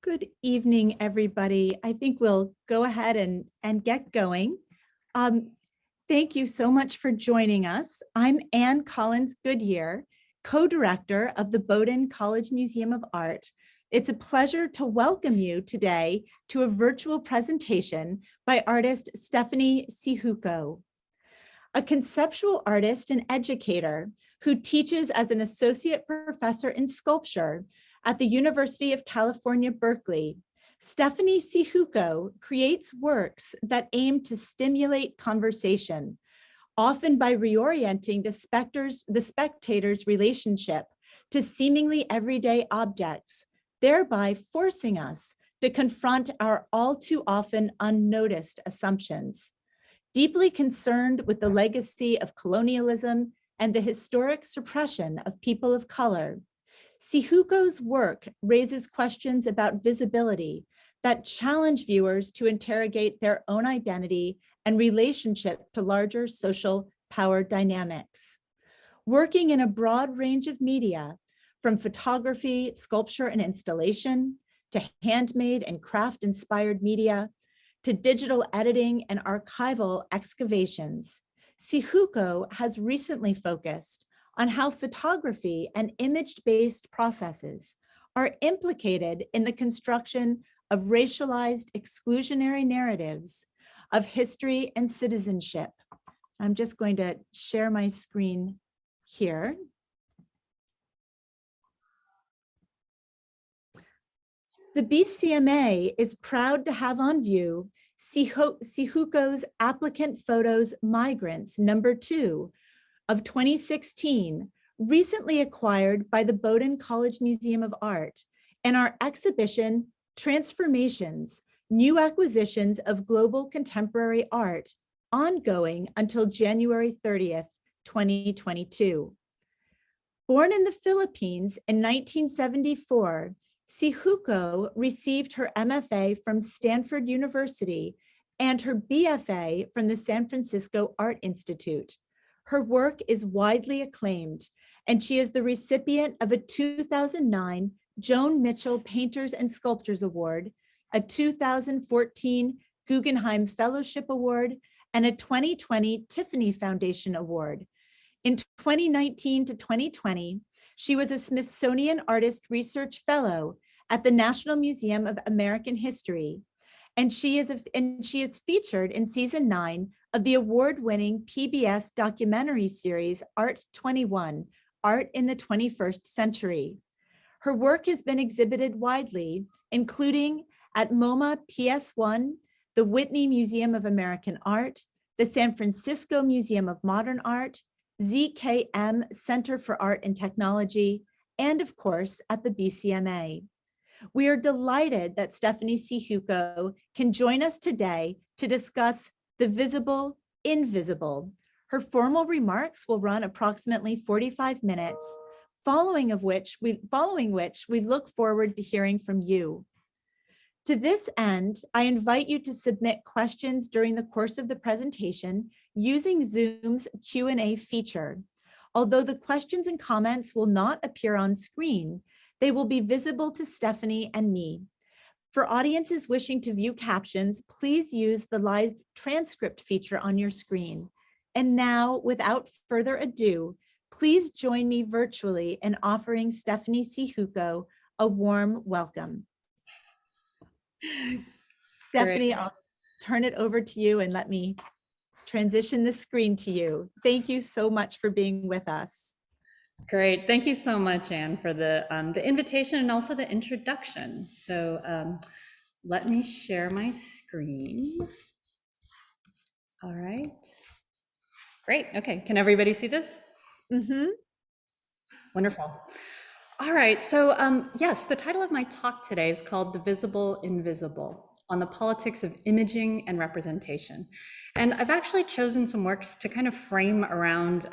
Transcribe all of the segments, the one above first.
Good evening, everybody. I think we'll go ahead and get going. Thank you so much for joining us. I'm Ann Collins Goodyear, co-director of the Bowdoin College Museum of Art. It's a pleasure to welcome you today to a virtual presentation by artist Stephanie Syjuco, a conceptual artist and educator who teaches as an associate professor in sculpture at the University of California, Berkeley. Stephanie Syjuco creates works that aim to stimulate conversation, often by reorienting the spectator's relationship to seemingly everyday objects, thereby forcing us to confront our all too often unnoticed assumptions. Deeply concerned with the legacy of colonialism and the historic suppression of people of color, Syjuco's work raises questions about visibility that challenge viewers to interrogate their own identity and relationship to larger social power dynamics. Working in a broad range of media, from photography, sculpture, and installation, to handmade and craft-inspired media, to digital editing and archival excavations, Syjuco has recently focused on how photography and image-based processes are implicated in the construction of racialized exclusionary narratives of history and citizenship. I'm just going to share my screen here. The BCMA is proud to have on view Syjuco's Applicant Photos Migrants #2 of 2016, recently acquired by the Bowdoin College Museum of Art, and our exhibition, Transformations, New Acquisitions of Global Contemporary Art, ongoing until January 30th, 2022. Born in the Philippines in 1974, Syjuco received her MFA from Stanford University and her BFA from the San Francisco Art Institute. Her work is widely acclaimed, and she is the recipient of a 2009 Joan Mitchell Painters and Sculptors Award, a 2014 Guggenheim Fellowship Award, and a 2020 Tiffany Foundation Award. In 2019 to 2020, she was a Smithsonian Artist Research Fellow at the National Museum of American History, and she is featured in season 9 of the award-winning PBS documentary series Art 21, Art in the 21st Century. Her work has been exhibited widely, including at MoMA PS1, the Whitney Museum of American Art, the San Francisco Museum of Modern Art, ZKM Center for Art and Technology, and of course, at the BCMA. We are delighted that Stephanie Syjuco can join us today to discuss the visible, invisible. Her formal remarks will run approximately 45 minutes, following which we look forward to hearing from you. To this end, I invite you to submit questions during the course of the presentation using Zoom's Q&A feature. Although the questions and comments will not appear on screen, they will be visible to Stephanie and me. For audiences wishing to view captions, please use the live transcript feature on your screen. And now, without further ado, please join me virtually in offering Stephanie Syjuco a warm welcome. Stephanie, I'll turn it over to you and let me transition the screen to you. Thank you so much for being with us. Great. Thank you so much, Anne, for the invitation and also the introduction. So let me share my screen. All right. Great. Okay. Can everybody see this? Mm-hmm. Wonderful. All right. So yes, the title of my talk today is called The Visible Invisible, on the politics of imaging and representation. And I've actually chosen some works to kind of frame around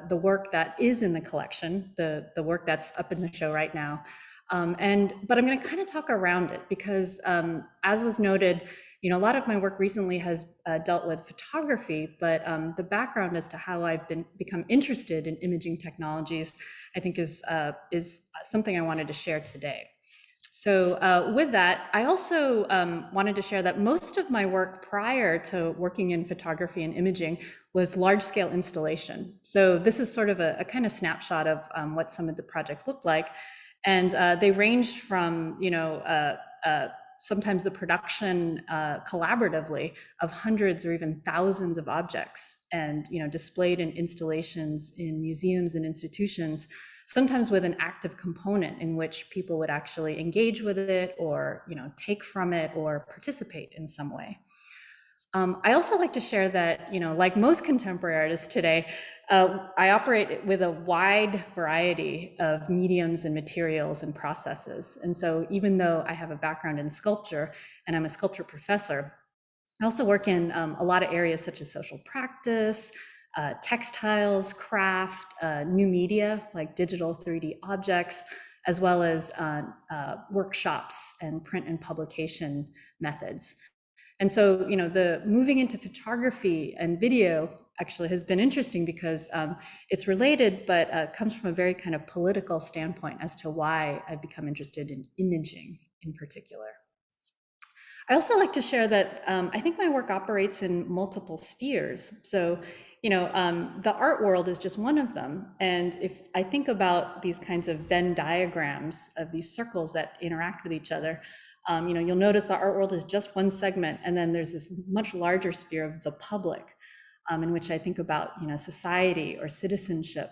the work that is in the collection, the work that's up in the show right now. But I'm going to kind of talk around it because, as was noted, a lot of my work recently has dealt with photography, but the background as to how I've become interested in imaging technologies, I think is something I wanted to share today. So with that, I also wanted to share that most of my work prior to working in photography and imaging was large-scale installation. So this is sort of a kind of snapshot of what some of the projects looked like. And they ranged from, sometimes the production collaboratively of hundreds or even thousands of objects and, displayed in installations in museums and institutions, sometimes with an active component in which people would actually engage with it or, take from it or participate in some way. I also like to share that, like most contemporary artists today, I operate with a wide variety of mediums and materials and processes. And so even though I have a background in sculpture and I'm a sculpture professor, I also work in a lot of areas such as social practice, textiles, craft, new media like digital 3D objects, as well as workshops and print and publication methods. And so, the moving into photography and video actually has been interesting because it's related, but comes from a very kind of political standpoint as to why I've become interested in imaging in particular. I also like to share that I think my work operates in multiple spheres. So, the art world is just one of them. And if I think about these kinds of Venn diagrams of these circles that interact with each other, you'll notice the art world is just one segment, and then there's this much larger sphere of the public, in which I think about, society or citizenship,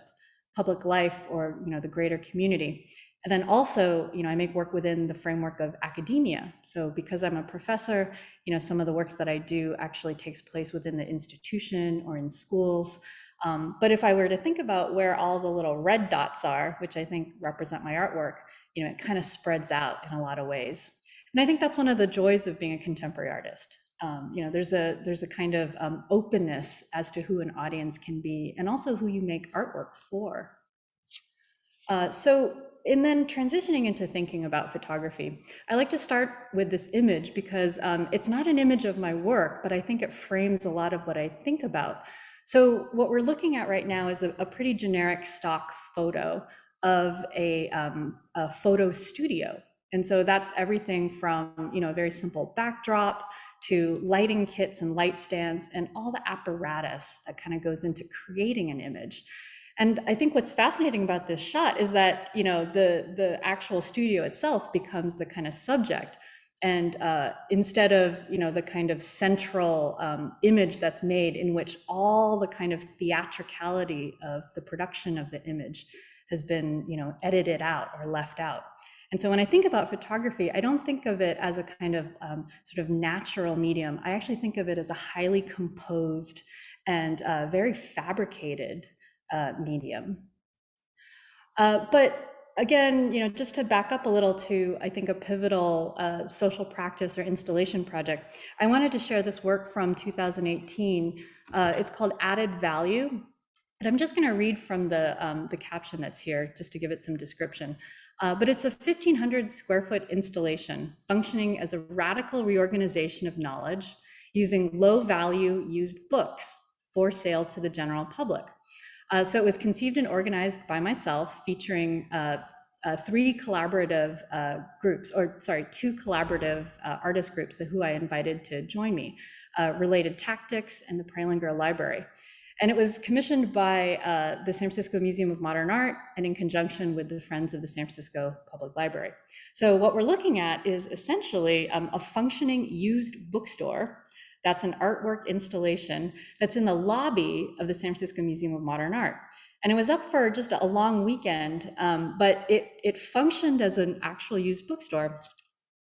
public life, or the greater community. And then also, I make work within the framework of academia. So because I'm a professor, some of the works that I do actually takes place within the institution or in schools. But if I were to think about where all the little red dots are, which I think represent my artwork, it kind of spreads out in a lot of ways. And I think that's one of the joys of being a contemporary artist. There's a kind of openness as to who an audience can be and also who you make artwork for. And then transitioning into thinking about photography, I like to start with this image because it's not an image of my work, but I think it frames a lot of what I think about. So what we're looking at right now is a pretty generic stock photo of a photo studio. And so that's everything from, a very simple backdrop to lighting kits and light stands and all the apparatus that kind of goes into creating an image. And I think what's fascinating about this shot is that, the actual studio itself becomes the kind of subject. And instead of, the kind of central image that's made in which all the kind of theatricality of the production of the image has been, edited out or left out. And so when I think about photography, I don't think of it as a kind of sort of natural medium. I actually think of it as a highly composed and very fabricated medium. But again, just to back up a little to, I think, a pivotal social practice or installation project, I wanted to share this work from 2018. It's called Added Value. And I'm just going to read from the caption that's here, just to give it some description. But it's a 1,500 square foot installation functioning as a radical reorganization of knowledge using low value used books for sale to the general public. So it was conceived and organized by myself, featuring two collaborative artist groups who I invited to join me, Related Tactics and the Pralinger Library. And it was commissioned by the San Francisco Museum of Modern Art and in conjunction with the Friends of the San Francisco Public Library. So what we're looking at is essentially a functioning used bookstore. That's an artwork installation that's in the lobby of the San Francisco Museum of Modern Art. And it was up for just a long weekend, but it functioned as an actual used bookstore,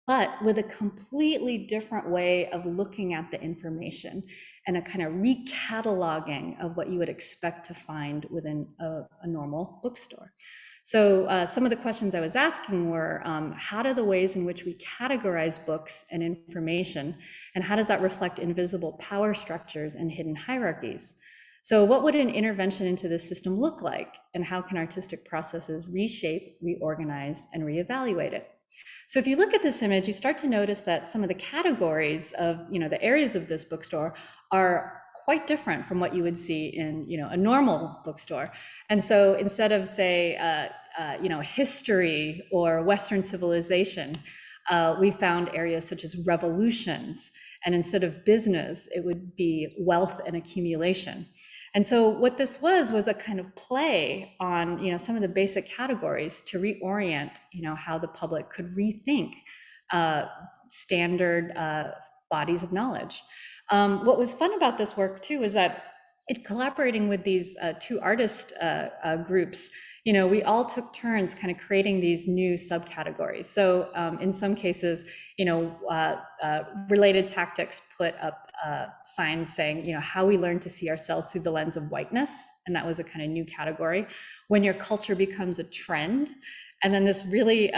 but with a completely different way of looking at the information and a kind of recataloging of what you would expect to find within a normal bookstore. So some of the questions I was asking were, how do the ways in which we categorize books and information, and how does that reflect invisible power structures and hidden hierarchies? So what would an intervention into this system look like, and how can artistic processes reshape, reorganize, and reevaluate it? So if you look at this image, you start to notice that some of the categories of, the areas of this bookstore are quite different from what you would see in, a normal bookstore. And so instead of, say, history or Western civilization, we found areas such as revolutions. And instead of business, it would be wealth and accumulation. And so what this was a kind of play on, some of the basic categories to reorient, how the public could rethink standard bodies of knowledge. What was fun about this work too is that collaborating with these two artist groups, we all took turns kind of creating these new subcategories. So in some cases, related tactics put up signs saying, how we learn to see ourselves through the lens of whiteness. And that was a kind of new category. When your culture becomes a trend. And then this really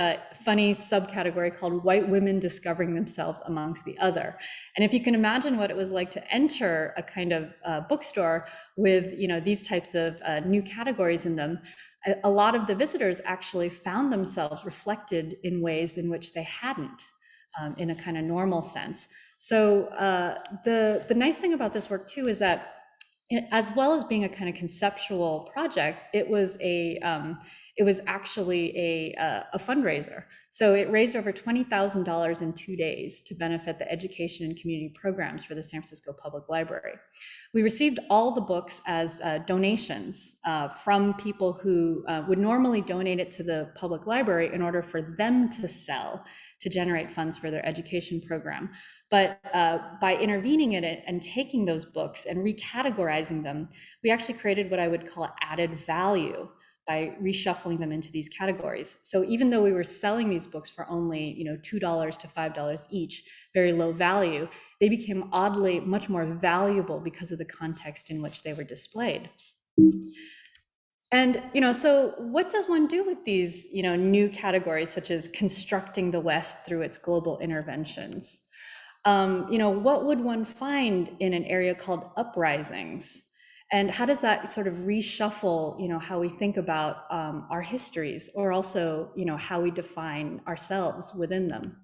funny subcategory called white women discovering themselves amongst the other. And if you can imagine what it was like to enter a kind of bookstore with these types of new categories in them, a lot of the visitors actually found themselves reflected in ways in which they hadn't in a kind of normal sense. So the nice thing about this work too is that as well as being a kind of conceptual project, it was actually a fundraiser. So it raised over $20,000 in 2 days to benefit the education and community programs for the San Francisco Public Library. We received all the books as donations from people who would normally donate it to the public library in order for them to sell to generate funds for their education program. But by intervening in it and taking those books and recategorizing them, we actually created what I would call added value by reshuffling them into these categories. So even though we were selling these books for only $2 to $5 each, very low value, they became oddly much more valuable because of the context in which they were displayed. And so what does one do with these new categories, such as constructing the West through its global interventions? What would one find in an area called uprisings? And how does that sort of reshuffle, how we think about our histories, or also, how we define ourselves within them?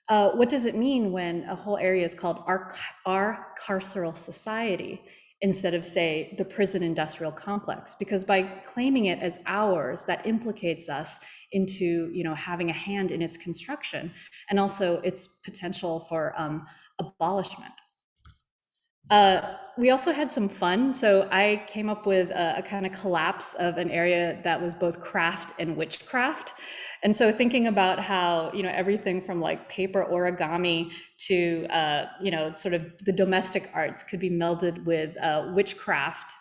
What does it mean when a whole area is called our carceral society instead of, say, the prison industrial complex? Because by claiming it as ours, that implicates us into, having a hand in its construction and also its potential for abolishment. We also had some fun. So I came up with a kind of collapse of an area that was both craft and witchcraft. And so thinking about how, everything from like paper origami to, sort of the domestic arts could be melded with witchcraft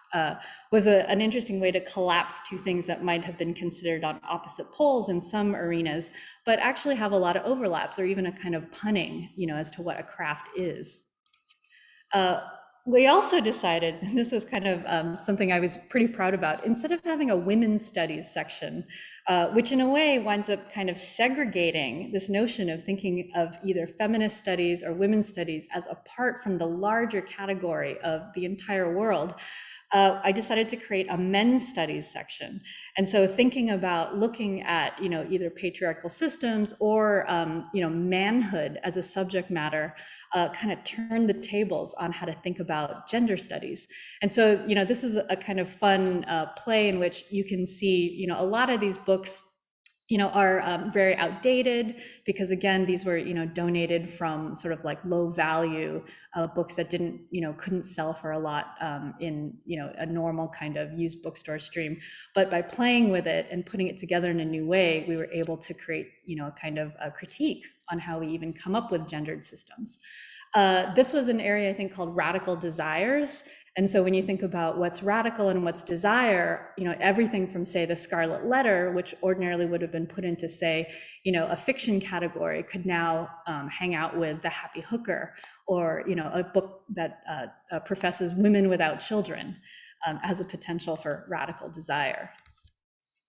was an interesting way to collapse two things that might have been considered on opposite poles in some arenas, but actually have a lot of overlaps or even a kind of punning, as to what a craft is. We also decided, and this was kind of something I was pretty proud about, instead of having a women's studies section, which in a way winds up kind of segregating this notion of thinking of either feminist studies or women's studies as apart from the larger category of the entire world, I decided to create a men's studies section. And so thinking about looking at, either patriarchal systems or, manhood as a subject matter, kind of turned the tables on how to think about gender studies. And so, this is a kind of fun play in which you can see, a lot of these books are very outdated because, again, these were, donated from sort of like low value books that couldn't sell for a lot in, a normal kind of used bookstore stream. But by playing with it and putting it together in a new way, we were able to create, a kind of a critique on how we even come up with gendered systems. This was an area, I think, called radical desires. And so when you think about what's radical and what's desire, everything from, say, the Scarlet Letter, which ordinarily would have been put into, say, a fiction category, could now hang out with The Happy Hooker, or, a book that professes women without children as a potential for radical desire.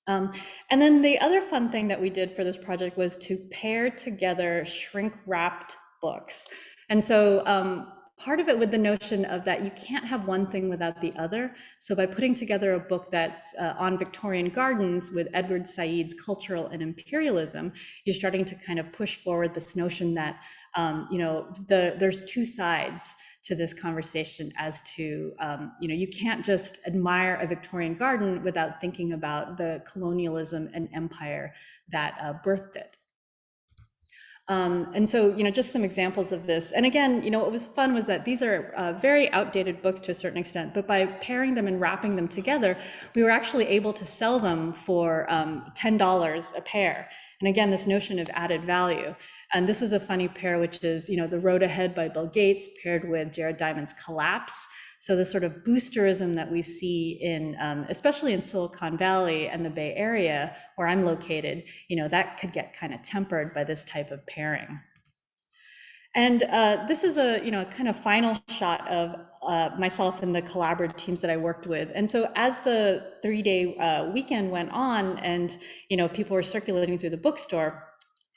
And then the other fun thing that we did for this project was to pair together shrink-wrapped books. And so part of it with the notion of that you can't have one thing without the other. So by putting together a book that's on Victorian gardens with Edward Said's Cultural and Imperialism, you're starting to kind of push forward this notion that, there's two sides to this conversation as to, you can't just admire a Victorian garden without thinking about the colonialism and empire that birthed it. And so, just some examples of this. And again, what was fun was that these are very outdated books to a certain extent, but by pairing them and wrapping them together, we were actually able to sell them for $10 a pair. And again, this notion of added value. And this was a funny pair, which is, The Road Ahead by Bill Gates paired with Jared Diamond's Collapse. So the sort of boosterism that we see in, especially in Silicon Valley and the Bay Area, where I'm located, that could get kind of tempered by this type of pairing. And this is a, kind of final shot of myself and the collaborative teams that I worked with. And so as the 3-day weekend went on and, people were circulating through the bookstore,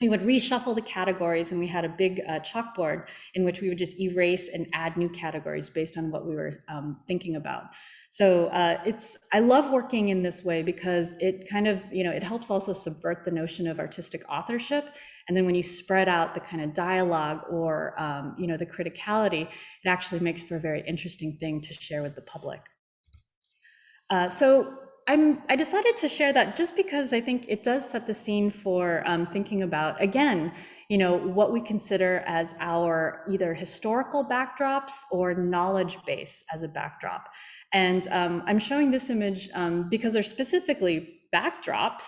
we would reshuffle the categories, and we had a big chalkboard in which we would just erase and add new categories based on what we were thinking about. So I love working in this way because it kind of, it helps also subvert the notion of artistic authorship. And then when you spread out the kind of dialogue or, the criticality, it actually makes for a very interesting thing to share with the public. So I decided to share that just because I think it does set the scene for thinking about, again, what we consider as our either historical backdrops or knowledge base as a backdrop. And I'm showing this image because they're specifically backdrops,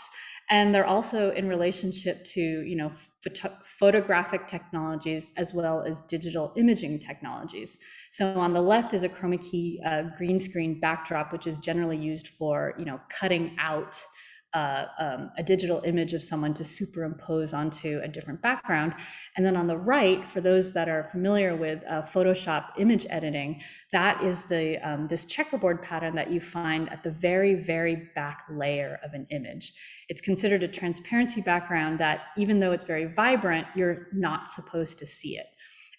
and they're also in relationship to, photographic technologies as well as digital imaging technologies. So on the left is a chroma key green screen backdrop, which is generally used for, cutting out a digital image of someone to superimpose onto a different background. And then on the right, for those that are familiar with Photoshop image editing, that is this checkerboard pattern that you find at the very, very back layer of an image. It's considered a transparency background that, even though it's very vibrant, you're not supposed to see it.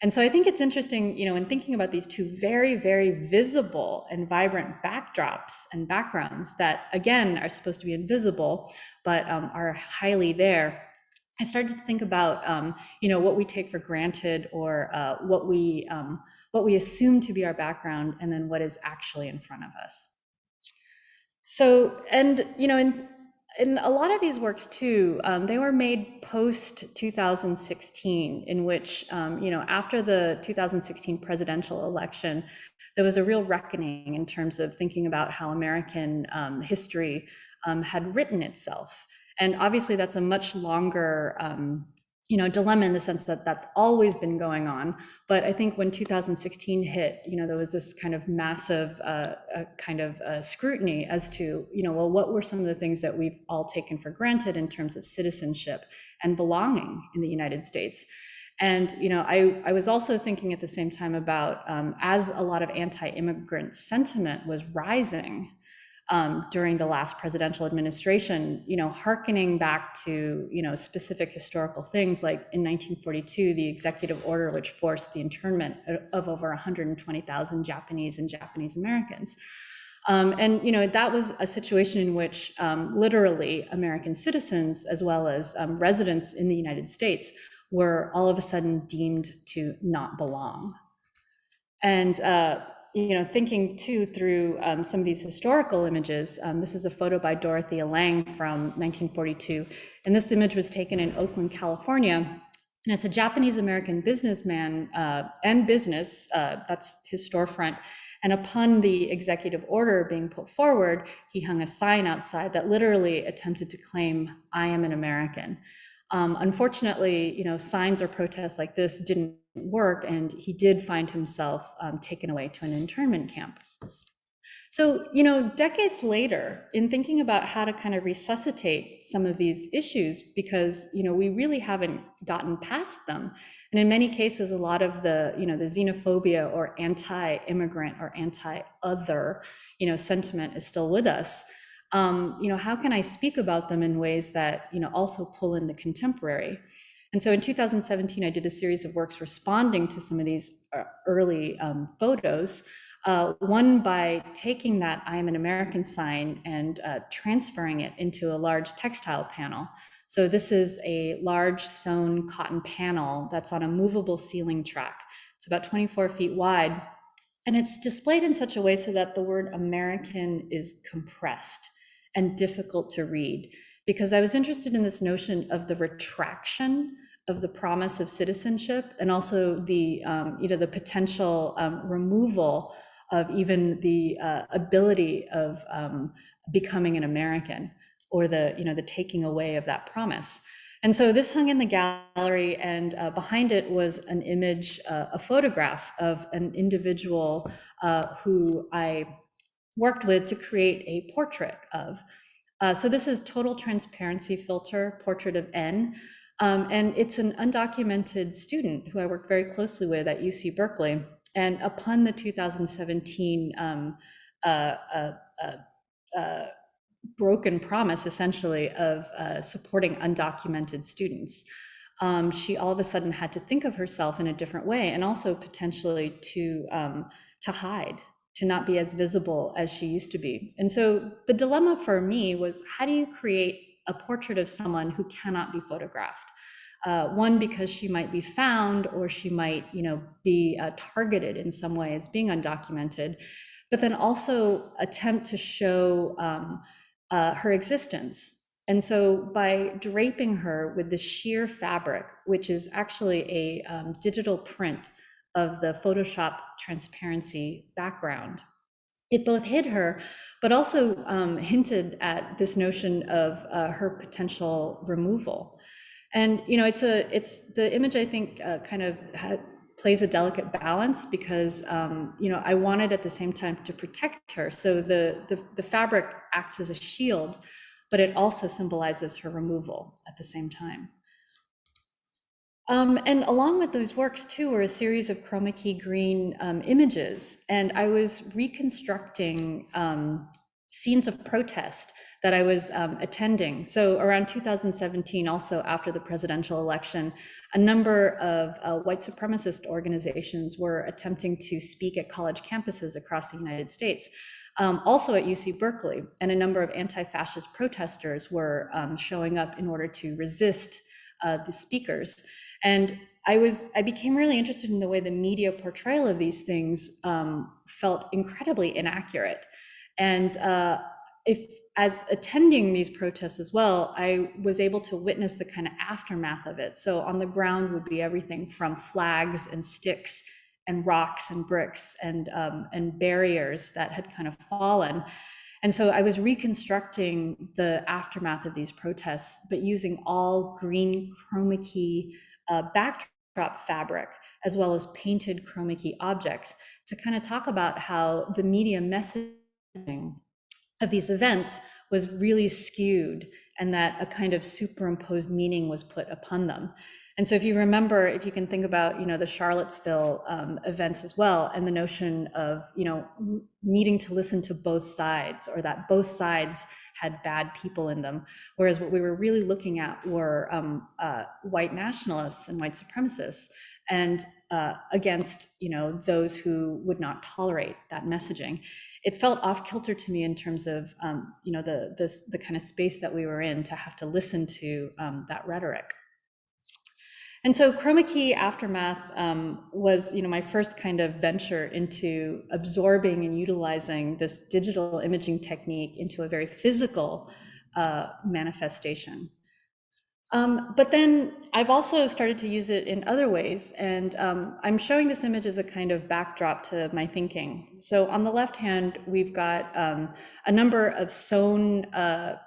And so I think it's interesting, in thinking about these two very, very visible and vibrant backdrops and backgrounds that, again, are supposed to be invisible, but are highly there. I started to think about, what we take for granted, or what we assume to be our background, and then what is actually in front of us. So, and, in a lot of these works too, they were made post 2016, in which, after the 2016 presidential election, there was a real reckoning in terms of thinking about how American history had written itself. And obviously that's a much longer dilemma, in the sense that that's always been going on. But I think when 2016 hit, there was this kind of massive scrutiny as to, well, what were some of the things that we've all taken for granted in terms of citizenship and belonging in the United States. And, I was also thinking at the same time about, as a lot of anti-immigrant sentiment was rising, during the last presidential administration, hearkening back to, specific historical things, like in 1942, the executive order which forced the internment of over 120,000 Japanese and Japanese Americans. And, that was a situation in which literally American citizens, as well as residents in the United States, were all of a sudden deemed to not belong. And, thinking too through some of these historical images, this is a photo by Dorothea Lange from 1942. And this image was taken in Oakland, California. And it's a Japanese American businessman and business, that's his storefront. And upon the executive order being put forward, he hung a sign outside that literally attempted to claim, "I am an American." Unfortunately, signs or protests like this didn't work, and he did find himself taken away to an internment camp. So, decades later, in thinking about how to kind of resuscitate some of these issues, because, we really haven't gotten past them. And in many cases, a lot of the, the xenophobia or anti-immigrant or anti-other, sentiment is still with us. How can I speak about them in ways that, also pull in the contemporary? And so in 2017, I did a series of works responding to some of these early photos. One by taking that "I am an American" sign and transferring it into a large textile panel. So this is a large sewn cotton panel that's on a movable ceiling track. It's about 24 feet wide. And it's displayed in such a way so that the word American is compressed and difficult to read, because I was interested in this notion of the retraction of the promise of citizenship, and also the the potential removal of even the ability of becoming an American, or the taking away of that promise. And so this hung in the gallery, and behind it was an image, a photograph of an individual who I worked with to create a portrait of. So this is total transparency filter, portrait of N. And it's an undocumented student who I worked very closely with at UC Berkeley. And upon the 2017 uh, uh, broken promise, essentially, of supporting undocumented students, she all of a sudden had to think of herself in a different way, and also potentially to hide, to not be as visible as she used to be. And so the dilemma for me was, how do you create a portrait of someone who cannot be photographed? One, because she might be found, or she might, be targeted in some way as being undocumented, but then also attempt to show her existence. And so by draping her with the sheer fabric, which is actually a digital print of the Photoshop transparency background, it both hid her, but also hinted at this notion of her potential removal. And it's the image, I think, kind of plays a delicate balance, because I wanted at the same time to protect her. So the fabric acts as a shield, but it also symbolizes her removal at the same time. And along with those works too were a series of chroma key green images, and I was reconstructing scenes of protest that I was attending. So around 2017, also after the presidential election, a number of white supremacist organizations were attempting to speak at college campuses across the United States. Also at UC Berkeley, and a number of anti-fascist protesters were showing up in order to resist the speakers. And I became really interested in the way the media portrayal of these things felt incredibly inaccurate. And as attending these protests as well, I was able to witness the kind of aftermath of it. So on the ground would be everything from flags and sticks and rocks and bricks and barriers that had kind of fallen. And so I was reconstructing the aftermath of these protests, but using all green chroma key backdrop fabric, as well as painted chroma key objects, to kind of talk about how the media messaging of these events was really skewed, and that a kind of superimposed meaning was put upon them. And so if you remember, if you can think about, the Charlottesville events as well, and the notion of, needing to listen to both sides, or that both sides had bad people in them. Whereas what we were really looking at were white nationalists and white supremacists, and against, those who would not tolerate that messaging. It felt off kilter to me in terms of, the kind of space that we were in to have to listen to that rhetoric. And so chroma key aftermath was, my first kind of venture into absorbing and utilizing this digital imaging technique into a very physical manifestation. But then I've also started to use it in other ways, and I'm showing this image as a kind of backdrop to my thinking. So on the left hand, we've got a number of sewn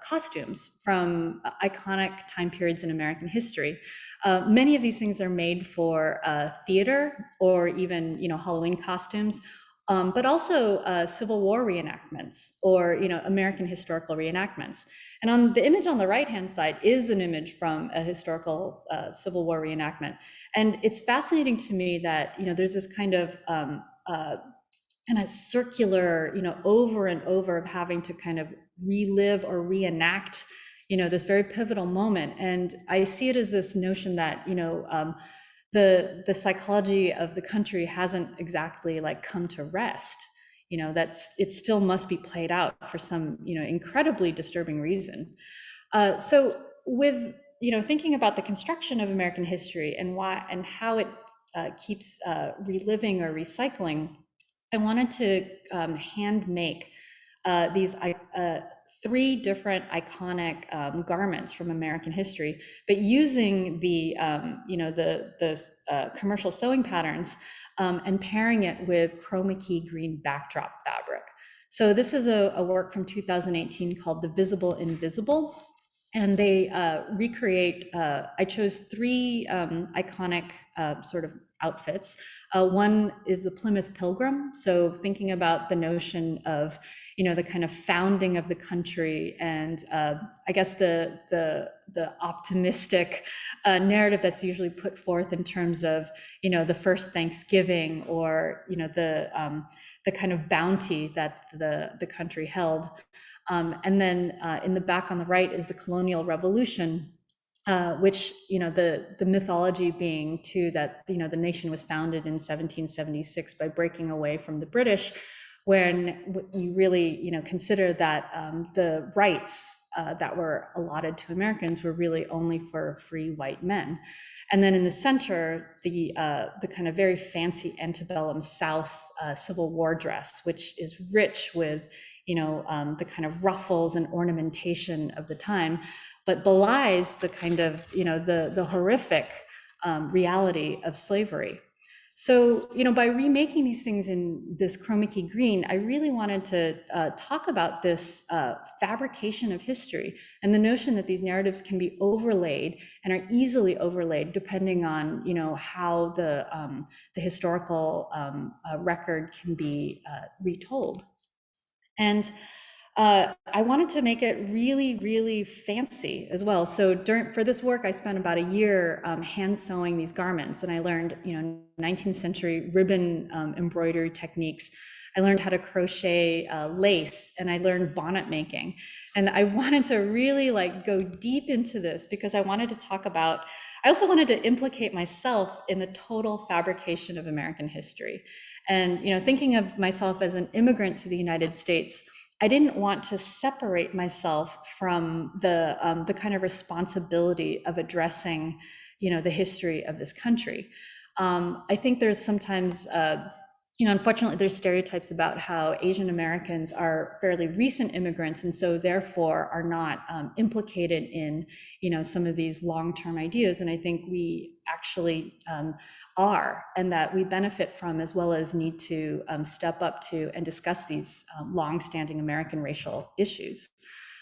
costumes from iconic time periods in American history. Many of these things are made for theater, or even Halloween costumes, but also Civil War reenactments, or American historical reenactments. And on the image on the right-hand side is an image from a historical Civil War reenactment. And it's fascinating to me that there's this kind of circular, over and over, of having to kind of relive or reenact this very pivotal moment. And I see it as this notion that the psychology of the country hasn't exactly come to rest. That's, it still must be played out for some incredibly disturbing reason. So with thinking about the construction of American history, and why and how it keeps reliving or recycling, I wanted to hand make these three different iconic garments from American history, but using the commercial sewing patterns and pairing it with chroma key green backdrop fabric. So this is a work from 2018 called The Visible Invisible. And they recreate, I chose three iconic sort of outfits. One is the Plymouth Pilgrim. So thinking about the notion of, the kind of founding of the country, and I guess the optimistic narrative that's usually put forth in terms of, the first Thanksgiving, or, the kind of bounty that the country held. And then in the back on the right is the colonial revolution, which, the mythology being too that, the nation was founded in 1776 by breaking away from the British, when you really, consider that the rights that were allotted to Americans were really only for free white men. And then in the center, the kind of very fancy antebellum South Civil War dress, which is rich with, the kind of ruffles and ornamentation of the time, but belies the kind of, the horrific reality of slavery. So, by remaking these things in this chroma key green, I really wanted to talk about this fabrication of history, and the notion that these narratives can be overlaid and are easily overlaid depending on, how the historical record can be retold. And I wanted to make it really, really fancy as well. So for this work, I spent about a year hand sewing these garments, and I learned, 19th century ribbon embroidery techniques. I learned how to crochet lace, and I learned bonnet making. And I wanted to really go deep into this because I wanted to talk about, I also wanted to implicate myself in the total fabrication of American history. And, thinking of myself as an immigrant to the United States, I didn't want to separate myself from the kind of responsibility of addressing, the history of this country. I think there's sometimes, unfortunately, there's stereotypes about how Asian Americans are fairly recent immigrants, and so therefore are not implicated in, some of these long-term ideas. And I think we actually are, and that we benefit from, as well as need to step up to and discuss these long-standing American racial issues.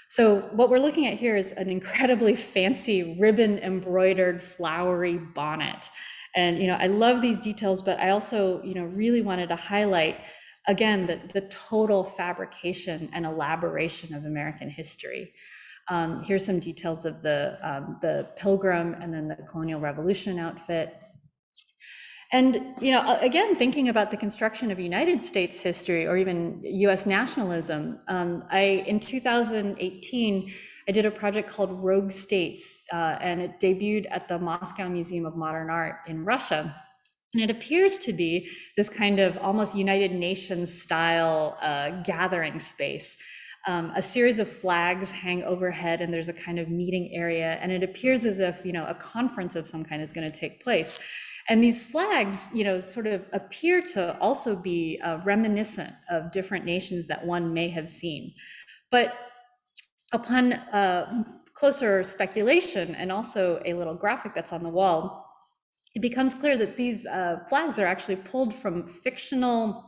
So what we're looking at here is an incredibly fancy ribbon embroidered flowery bonnet. And, I love these details, but I also, really wanted to highlight, again, the total fabrication and elaboration of American history. Here's some details of the Pilgrim and then the Colonial Revolution outfit. And, again, thinking about the construction of United States history or even US nationalism, in 2018, I did a project called Rogue States, and it debuted at the Moscow Museum of Modern Art in Russia. And it appears to be this kind of almost United Nations style gathering space. A series of flags hang overhead, and there's a kind of meeting area, and it appears as if, a conference of some kind is going to take place. And these flags, sort of appear to also be reminiscent of different nations that one may have seen. But upon closer speculation, and also a little graphic that's on the wall, it becomes clear that these flags are actually pulled from fictional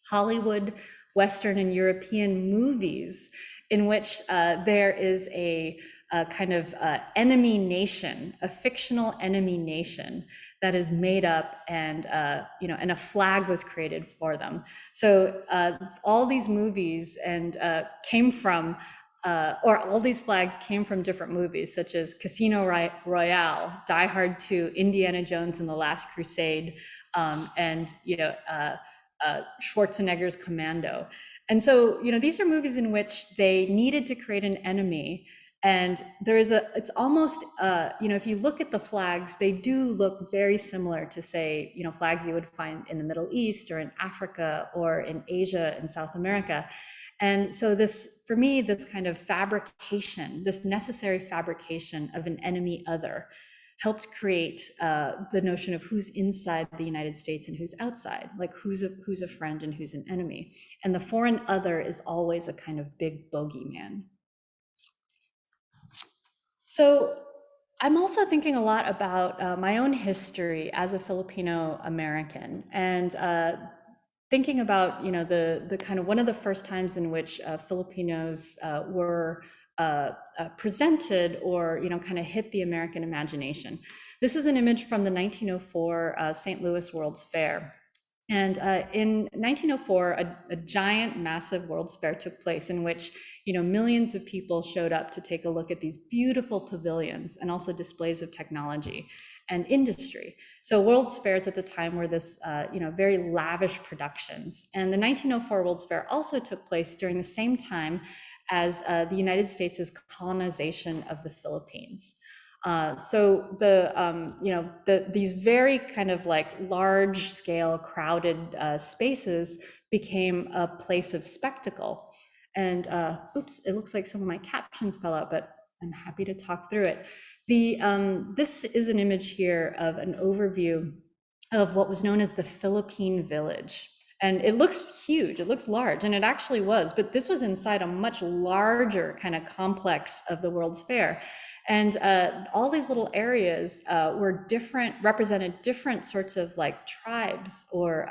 Hollywood, Western, and European movies in which there is a kind of enemy nation, a fictional enemy nation that is made up, and and a flag was created for them. So all these movies and came from, or all these flags came from different movies, such as Casino Royale, Die Hard 2, Indiana Jones and the Last Crusade, and Schwarzenegger's Commando. And so, these are movies in which they needed to create an enemy. And it's almost, if you look at the flags, they do look very similar to, say, flags you would find in the Middle East or in Africa or in Asia and South America. And so for me, this kind of fabrication, this necessary fabrication of an enemy other, helped create the notion of who's inside the United States and who's outside, like who's a friend and who's an enemy. And the foreign other is always a kind of big bogeyman. So I'm also thinking a lot about my own history as a Filipino American, and thinking about, the kind of one of the first times in which Filipinos were presented or, kind of hit the American imagination. This is an image from the 1904 St. Louis World's Fair. And in 1904, a giant, massive World's Fair took place in which, millions of people showed up to take a look at these beautiful pavilions and also displays of technology and industry. So World's Fairs at the time were this, very lavish productions. And the 1904 World's Fair also took place during the same time as the United States' colonization of the Philippines. So these very kind of like large scale crowded spaces became a place of spectacle. And oops, it looks like some of my captions fell out, but I'm happy to talk through it. This is an image here of an overview of what was known as the Philippine Village. And it looks huge, it looks large, and it actually was, but this was inside a much larger kind of complex of the World's Fair. And all these little areas represented different sorts of like tribes or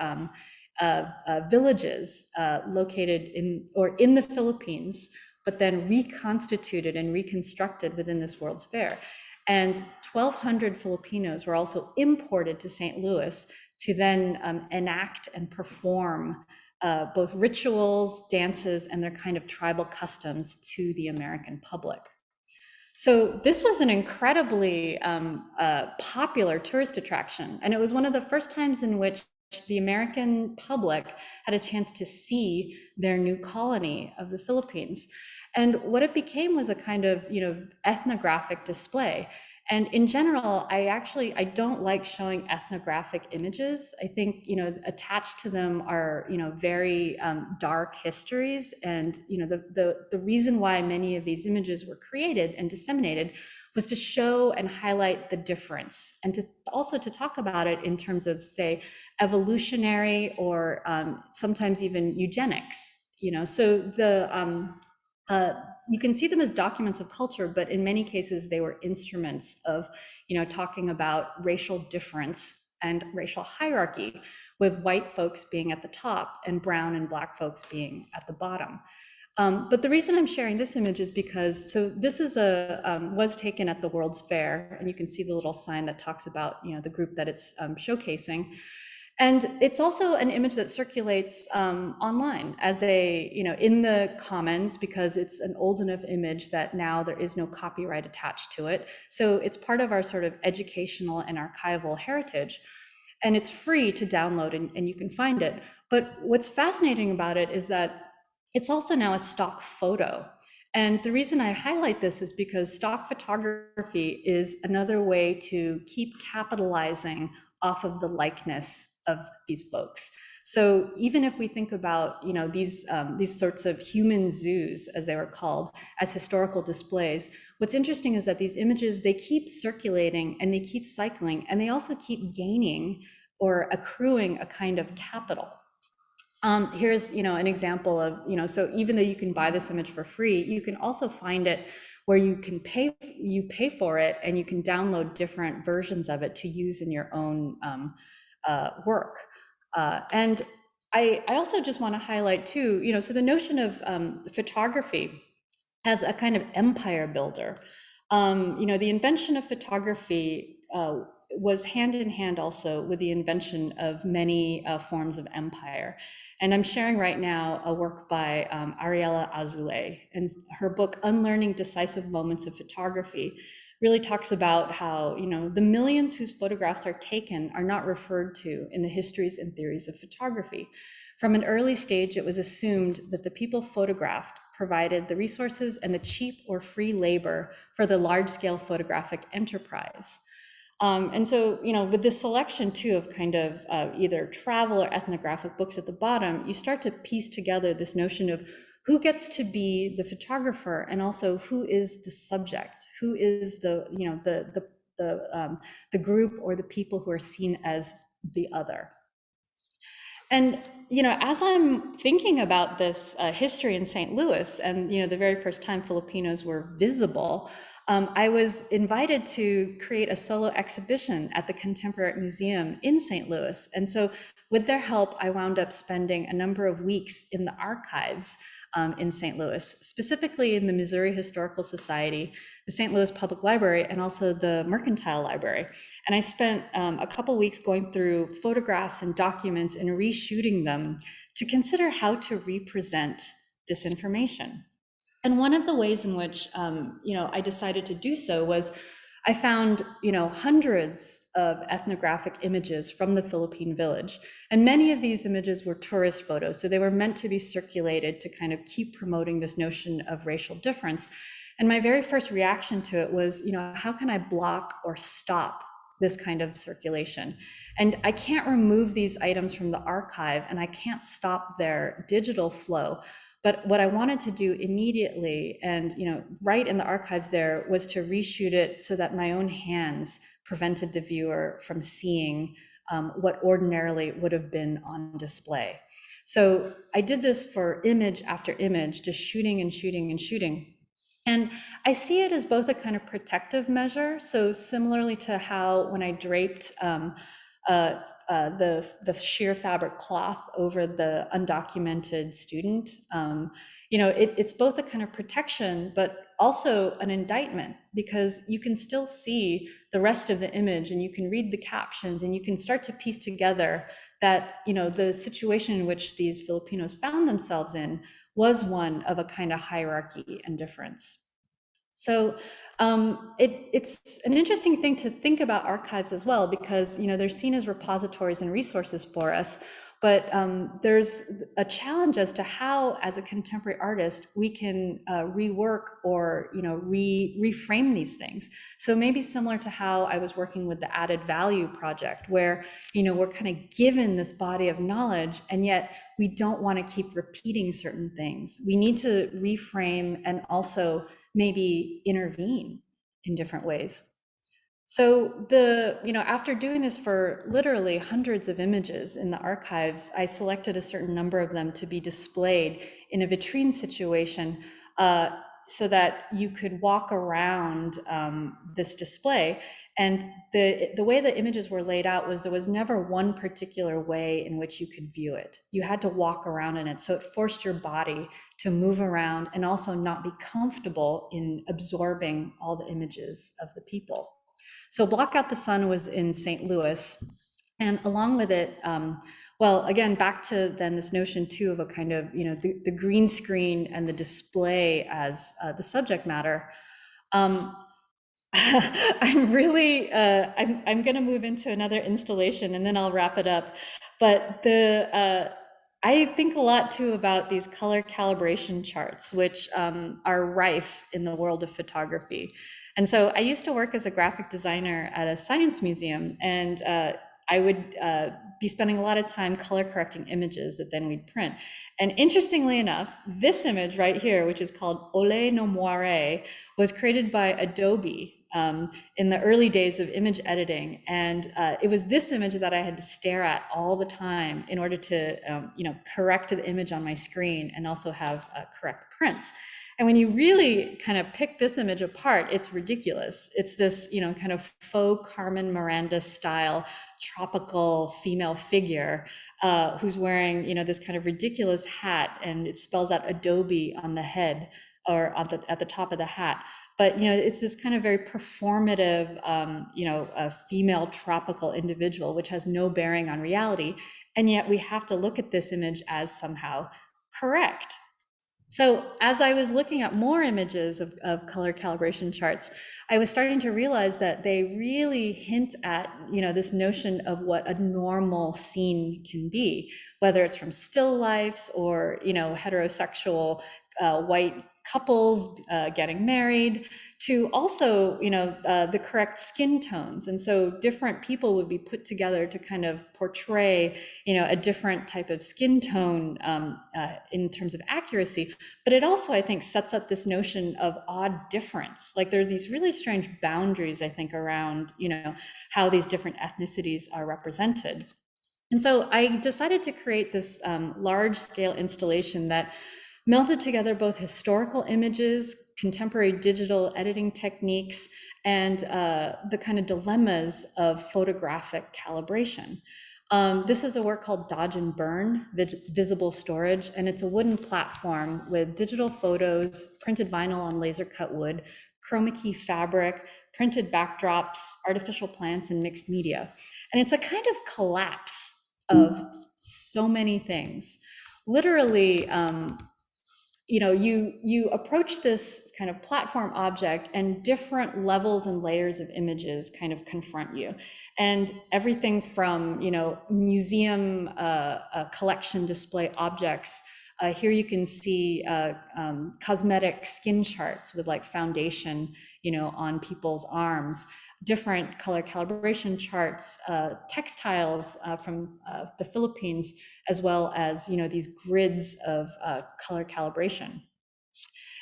villages located in the Philippines, but then reconstituted and reconstructed within this World's Fair. And 1,200 Filipinos were also imported to St. Louis to then enact and perform both rituals, dances, and their kind of tribal customs to the American public. So this was an incredibly popular tourist attraction, and it was one of the first times in which the American public had a chance to see their new colony of the Philippines. And what it became was a kind of, ethnographic display. And in general, I don't like showing ethnographic images. I think, attached to them are, very dark histories. And, the reason why many of these images were created and disseminated was to show and highlight the difference, and to also to talk about it in terms of, say, evolutionary or sometimes even eugenics. So you can see them as documents of culture, but in many cases they were instruments of, talking about racial difference and racial hierarchy, with white folks being at the top and brown and black folks being at the bottom. But the reason I'm sharing this image is because, so this is was taken at the World's Fair, and you can see the little sign that talks about, the group that it's showcasing. And it's also an image that circulates online as in the commons, because it's an old enough image that now there is no copyright attached to it. So it's part of our sort of educational and archival heritage. And it's free to download, and you can find it. But what's fascinating about it is that it's also now a stock photo. And the reason I highlight this is because stock photography is another way to keep capitalizing off of the likeness of these folks. So even if we think about, these sorts of human zoos, as they were called, as historical displays, what's interesting is that these images, they keep circulating and they keep cycling, and they also keep gaining or accruing a kind of capital. Here's, an example of, so even though you can buy this image for free, you can also find it where you pay for it, and you can download different versions of it to use in your own work. And I also just want to highlight too, so the notion of photography as a kind of empire builder. The invention of photography was hand in hand also with the invention of many forms of empire. And I'm sharing right now a work by Ariela Azulay, and her book, Unlearning Decisive Moments of Photography, really talks about how, the millions whose photographs are taken are not referred to in the histories and theories of photography. From an early stage, it was assumed that the people photographed provided the resources and the cheap or free labor for the large-scale photographic enterprise. And so, with this selection too of kind of either travel or ethnographic books at the bottom, you start to piece together this notion of who gets to be the photographer, and also who is the subject, who is the the group or the people who are seen as the other. And as I'm thinking about this history in St. Louis, and the very first time Filipinos were visible, I was invited to create a solo exhibition at the Contemporary Art Museum in St. Louis. And so with their help, I wound up spending a number of weeks in the archives in St. Louis, specifically in the Missouri Historical Society, the St. Louis Public Library, and also the Mercantile Library. And I spent a couple weeks going through photographs and documents and reshooting them to consider how to represent this information. And one of the ways in which I decided to do so was I found hundreds of ethnographic images from the Philippine village, and many of these images were tourist photos, so they were meant to be circulated to kind of keep promoting this notion of racial difference. And my very first reaction to it was, how can I block or stop this kind of circulation? And I can't remove these items from the archive, and I can't stop their digital flow. But what I wanted to do immediately, and right in the archives there, was to reshoot it so that my own hands prevented the viewer from seeing what ordinarily would have been on display. So I did this for image after image, just shooting and shooting and shooting. And I see it as both a kind of protective measure. So similarly to how when I draped the sheer fabric cloth over the undocumented student, it's both a kind of protection, but also an indictment, because you can still see the rest of the image and you can read the captions and you can start to piece together that, the situation in which these Filipinos found themselves in was one of a kind of hierarchy and difference. So it's an interesting thing to think about archives as well, because they're seen as repositories and resources for us, but there's a challenge as to how, as a contemporary artist, we can rework or reframe these things. So maybe similar to how I was working with the Added Value Project, where we're kind of given this body of knowledge, and yet we don't want to keep repeating certain things. We need to reframe and also maybe intervene in different ways. So after doing this for literally hundreds of images in the archives, I selected a certain number of them to be displayed in a vitrine situation so that you could walk around this display. And the way the images were laid out was there was never one particular way in which you could view it. You had to walk around in it. So it forced your body to move around and also not be comfortable in absorbing all the images of the people. So Block Out the Sun was in St. Louis. And along with it, well, again, back to then this notion too of a kind of, the green screen and the display as the subject matter. I'm really, I'm going to move into another installation and then I'll wrap it up. But I think a lot too about these color calibration charts, which are rife in the world of photography. And so I used to work as a graphic designer at a science museum, and I would be spending a lot of time color correcting images that then we'd print. And interestingly enough, this image right here, which is called Ole no Moire, was created by Adobe in the early days of image editing. And it was this image that I had to stare at all the time in order to correct the image on my screen and also have correct prints. And when you really kind of pick this image apart, it's ridiculous. It's this, kind of faux Carmen Miranda style tropical female figure who's wearing, this kind of ridiculous hat, and it spells out Adobe on the head or at the top of the hat. But it's this kind of very performative, a female tropical individual, which has no bearing on reality, and yet we have to look at this image as somehow correct. So as I was looking at more images of color calibration charts, I was starting to realize that they really hint at, this notion of what a normal scene can be, whether it's from still lifes or, heterosexual white couples getting married, to also, the correct skin tones. And so different people would be put together to kind of portray, a different type of skin tone in terms of accuracy. But it also, I think, sets up this notion of odd difference. Like there's these really strange boundaries, I think, around, how these different ethnicities are represented. And so I decided to create this large scale installation that melded together both historical images, contemporary digital editing techniques, and the kind of dilemmas of photographic calibration. This is a work called Dodge and Burn, Visible Storage, and it's a wooden platform with digital photos, printed vinyl on laser cut wood, chroma key fabric, printed backdrops, artificial plants, and mixed media. And it's a kind of collapse of so many things. Literally, you approach this kind of platform object and different levels and layers of images kind of confront you. And everything from, museum collection display objects. Here you can see cosmetic skin charts with like foundation, on people's arms, different color calibration charts, textiles from the Philippines, as well as, these grids of color calibration.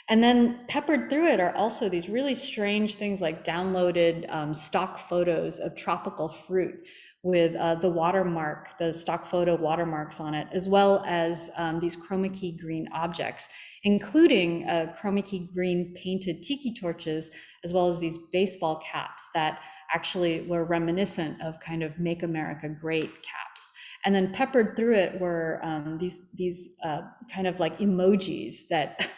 And then peppered through it are also these really strange things like downloaded stock photos of tropical fruit with the watermark, the stock photo watermarks on it, as well as these chroma key green objects, including chroma key green painted tiki torches, as well as these baseball caps that actually were reminiscent of kind of Make America Great caps. And then peppered through it were these kind of like emojis that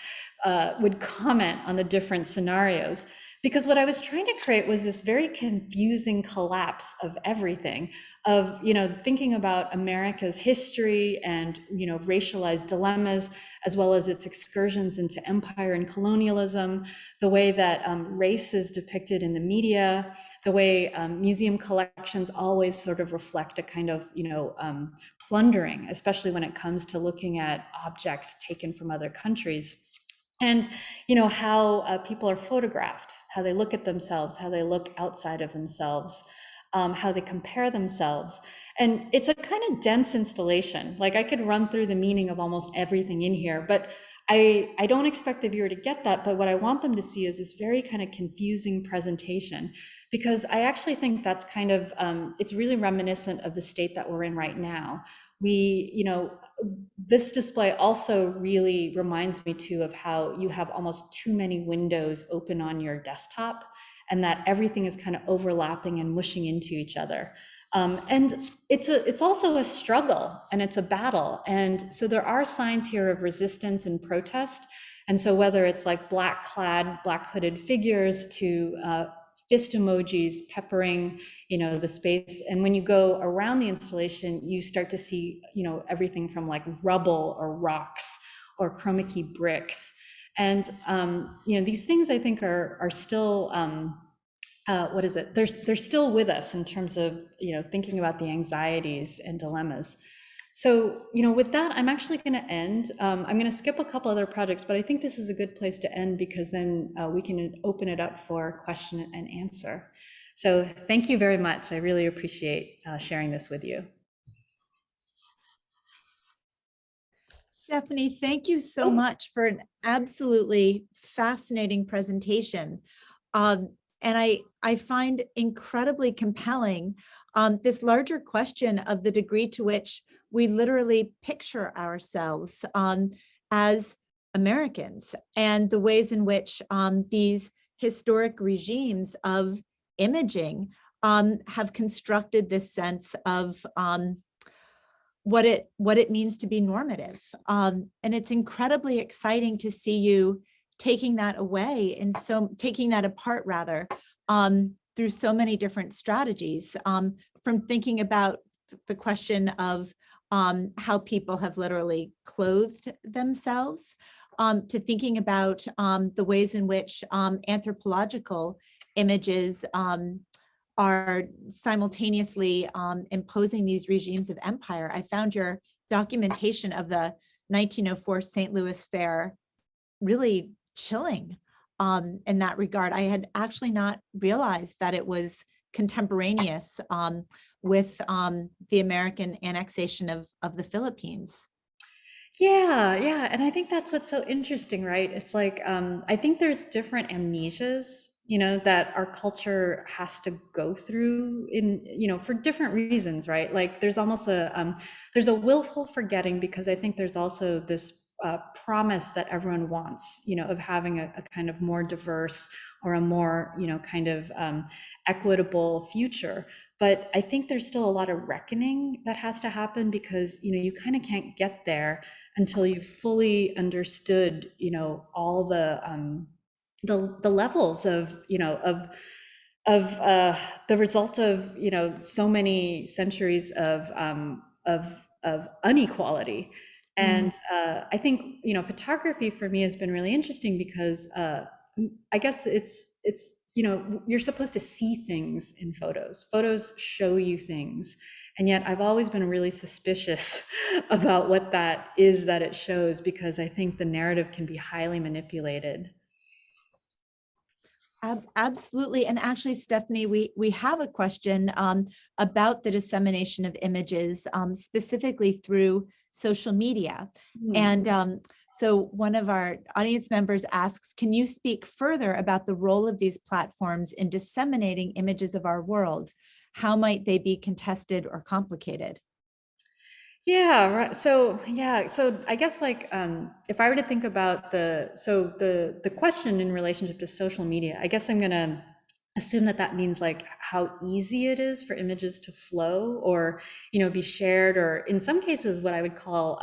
would comment on the different scenarios. Because what I was trying to create was this very confusing collapse of everything, of, thinking about America's history and, racialized dilemmas, as well as its excursions into empire and colonialism, the way that race is depicted in the media, the way museum collections always sort of reflect a kind of, plundering, especially when it comes to looking at objects taken from other countries. And, how people are photographed, how they look at themselves, how they look outside of themselves, how they compare themselves. And it's a kind of dense installation. Like I could run through the meaning of almost everything in here, but I don't expect the viewer to get that. But what I want them to see is this very kind of confusing presentation, because I actually think that's kind of, it's really reminiscent of the state that we're in right now. This display also really reminds me too of how you have almost too many windows open on your desktop, and that everything is kind of overlapping and mushing into each other. And it's also a struggle, and it's a battle. And so there are signs here of resistance and protest. And so whether it's like black clad, black hooded figures to fist emojis peppering, the space. And when you go around the installation, you start to see, everything from like rubble or rocks or chroma key bricks. And, these things I think are still, what is it? They're still with us in terms of, thinking about the anxieties and dilemmas. So, with that, I'm actually going to end. I'm going to skip a couple other projects, but I think this is a good place to end, because then we can open it up for question and answer. So thank you very much. I really appreciate sharing this with you. Stephanie, thank you so much for an absolutely fascinating presentation. And I find incredibly compelling this larger question of the degree to which we literally picture ourselves as Americans, and the ways in which these historic regimes of imaging have constructed this sense of what it means to be normative. And it's incredibly exciting to see you taking that away, and so taking that apart rather, through so many different strategies, from thinking about the question of how people have literally clothed themselves, to thinking about the ways in which anthropological images are simultaneously imposing these regimes of empire. I found your documentation of the 1904 St. Louis Fair really chilling in that regard. I had actually not realized that it was contemporaneous with the American annexation of the Philippines. Yeah, yeah. And I think that's what's so interesting, right? It's like, I think there's different amnesias, that our culture has to go through for different reasons, right? Like there's a willful forgetting because I think there's also this promise that everyone wants, of having a kind of more diverse or a more, kind of equitable future. But I think there's still a lot of reckoning that has to happen because, you kind of can't get there until you've fully understood, all the levels of, the result of, so many centuries of inequality. Mm. And I think, photography for me has been really interesting because I guess it's you're supposed to see things in photos. Photos show you things. And yet I've always been really suspicious about what that is that it shows, because I think the narrative can be highly manipulated. Absolutely. And actually, Stephanie, we have a question about the dissemination of images, specifically through social media. Hmm. And so one of our audience members asks, can you speak further about the role of these platforms in disseminating images of our world? How might they be contested or complicated? Yeah, right. So yeah, so I guess like if I were to think about the question in relationship to social media, I guess I'm gonna assume that that means like how easy it is for images to flow or be shared, or in some cases what I would call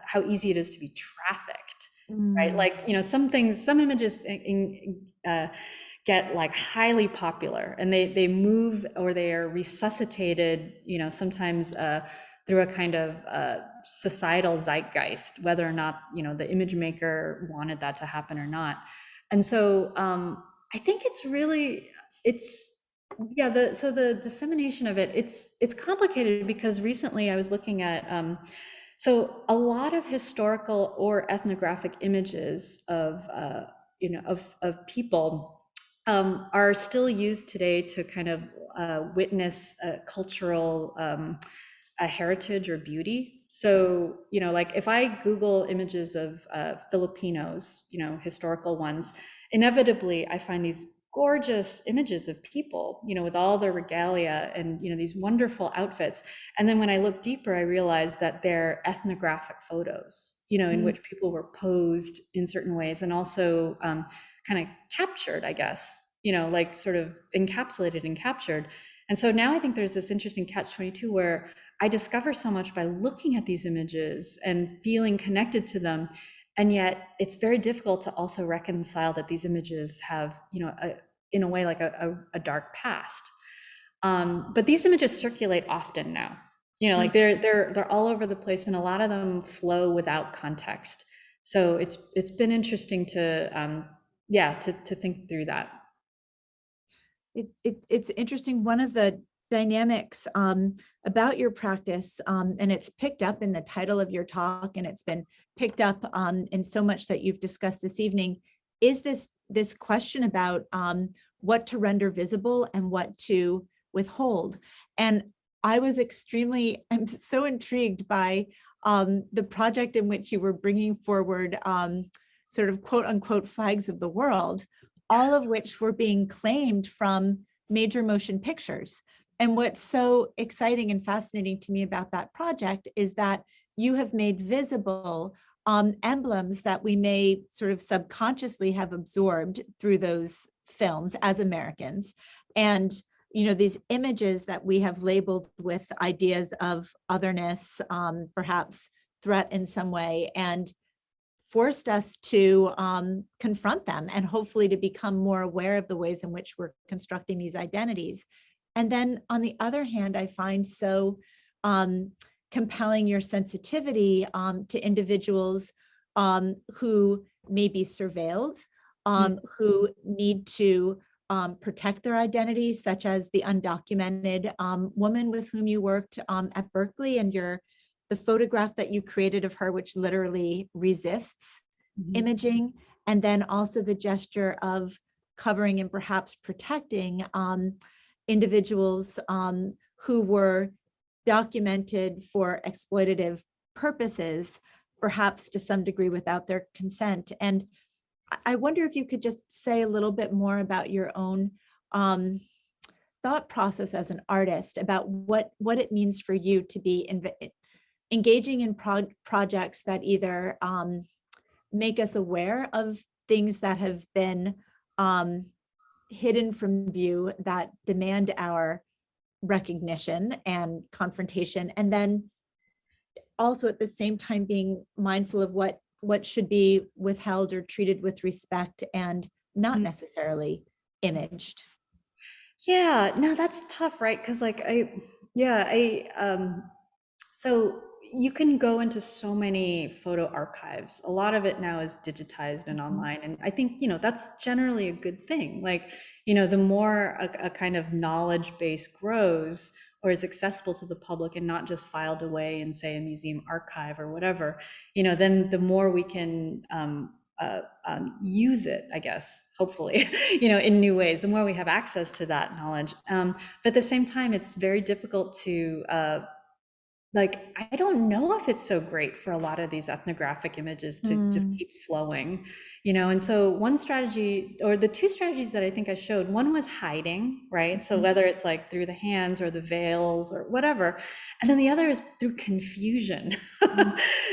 how easy it is to be trafficked, right? Mm. Like some images get like highly popular and they move or they are resuscitated, sometimes through a kind of societal zeitgeist, whether or not the image maker wanted that to happen or not. And so I think it's yeah, the dissemination of it, it's complicated because recently I was looking at so a lot of historical or ethnographic images of of people are still used today to kind of witness cultural a heritage or beauty. So, like if I Google images of Filipinos, historical ones, inevitably I find these gorgeous images of people, with all their regalia and, these wonderful outfits. And then when I look deeper, I realize that they're ethnographic photos, in Mm. which people were posed in certain ways and also kind of captured, I guess, like sort of encapsulated and captured. And so now I think there's this interesting catch-22 where I discover so much by looking at these images and feeling connected to them. And yet it's very difficult to also reconcile that these images have, in a way, like a dark past. But these images circulate often now. Mm. Like they're all over the place, and a lot of them flow without context. So it's been interesting to yeah, to think through that. It's interesting. One of the dynamics about your practice, and it's picked up in the title of your talk, and it's been picked up in so much that you've discussed this evening, is this question about what to render visible and what to withhold. And I'm so intrigued by the project in which you were bringing forward sort of quote unquote flags of the world, all of which were being claimed from major motion pictures. And what's so exciting and fascinating to me about that project is that you have made visible emblems that we may sort of subconsciously have absorbed through those films as Americans. And these images that we have labeled with ideas of otherness, perhaps threat in some way, and forced us to confront them and hopefully to become more aware of the ways in which we're constructing these identities. And then on the other hand, I find so compelling your sensitivity to individuals who may be surveilled, who need to protect their identities, such as the undocumented woman with whom you worked at Berkeley, and the photograph that you created of her, which literally resists Mhm. imaging. and then also the gesture of covering and perhaps protecting individuals who were documented for exploitative purposes, perhaps to some degree without their consent. And I wonder if you could just say a little bit more about your own thought process as an artist about what it means for you to be engaging in projects that either make us aware of things that have been hidden from view that demand our recognition and confrontation, and then also at the same time being mindful of what should be withheld or treated with respect and not necessarily imaged. Yeah, no, that's tough, right? Because like so you can go into so many photo archives. A lot of it now is digitized and online. And I think, that's generally a good thing. Like, the more a kind of knowledge base grows or is accessible to the public and not just filed away in, say, a museum archive or whatever, then the more we can use it, I guess, hopefully, in new ways, the more we have access to that knowledge. But at the same time, it's very difficult to, I don't know if it's so great for a lot of these ethnographic images to just keep flowing, and so one strategy, or the two strategies that I think I showed, one was hiding, right? So whether it's like through the hands or the veils or whatever, and then the other is through confusion.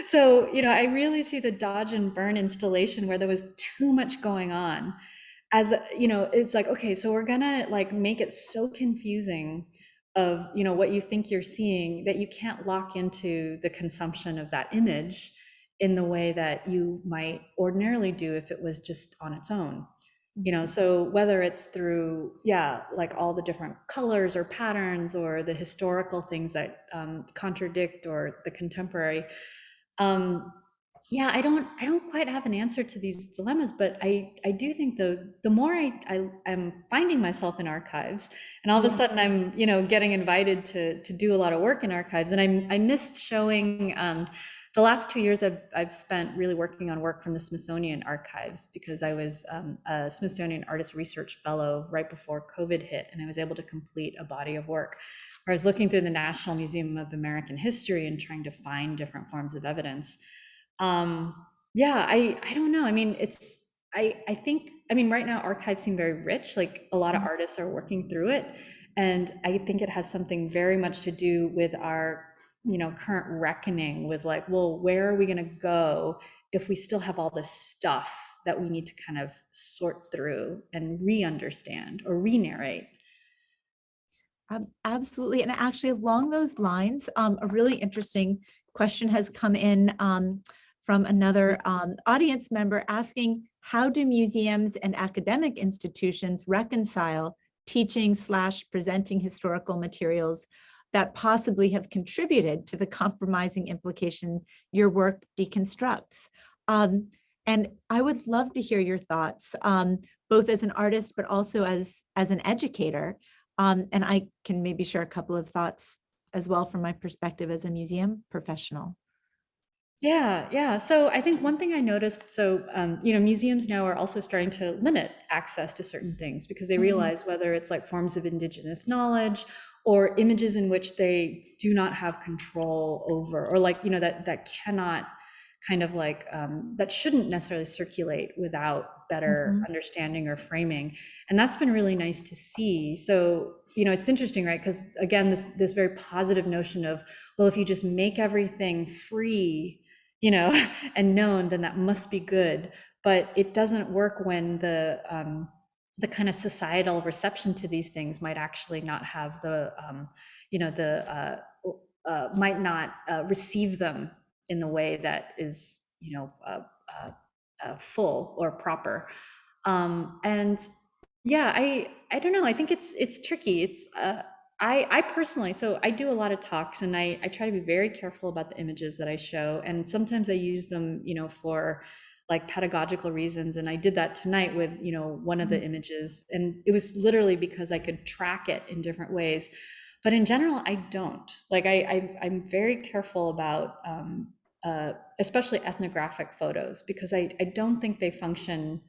So, I really see the dodge and burn installation where there was too much going on as, it's like, okay, so we're gonna like make it so confusing of what you think you're seeing that you can't lock into the consumption of that image in the way that you might ordinarily do if it was just on its own. So whether it's through like all the different colors or patterns or the historical things that contradict or the contemporary, I don't quite have an answer to these dilemmas, but I do think the more I'm finding myself in archives, and all of a sudden I'm getting invited to do a lot of work in archives, and I missed showing the last 2 years I've spent really working on work from the Smithsonian archives, because I was a Smithsonian Artist Research Fellow right before COVID hit, and I was able to complete a body of work where I was looking through the National Museum of American History and trying to find different forms of evidence. I don't know. I mean, I think, right now archives seem very rich, like a lot of artists are working through it. And I think it has something very much to do with our, current reckoning with like, well, where are we going to go if we still have all this stuff that we need to kind of sort through and re-understand or re-narrate? Absolutely. And actually, along those lines, a really interesting question has come in from another audience member asking, how do museums and academic institutions reconcile teaching/presenting historical materials that possibly have contributed to the compromising implication your work deconstructs? And I would love to hear your thoughts, both as an artist, but also as an educator. And I can maybe share a couple of thoughts as well from my perspective as a museum professional. Yeah. So I think one thing I noticed, so, museums now are also starting to limit access to certain things because they realize whether it's like forms of indigenous knowledge or images in which they do not have control over, or like, that cannot kind of like, that shouldn't necessarily circulate without better understanding or framing. And that's been really nice to see. So, it's interesting, right? Because again, this very positive notion of, well, if you just make everything free, and known, then that must be good. But it doesn't work when the kind of societal reception to these things might actually not have might not receive them in the way that is, full or proper. And I don't know. I think it's tricky. It's I personally, so I do a lot of talks, and I try to be very careful about the images that I show, and sometimes I use them, for like pedagogical reasons. And I did that tonight with, one of the images, and it was literally because I could track it in different ways. But in general, I don't. Like I'm very careful about especially ethnographic photos, because I don't think they function.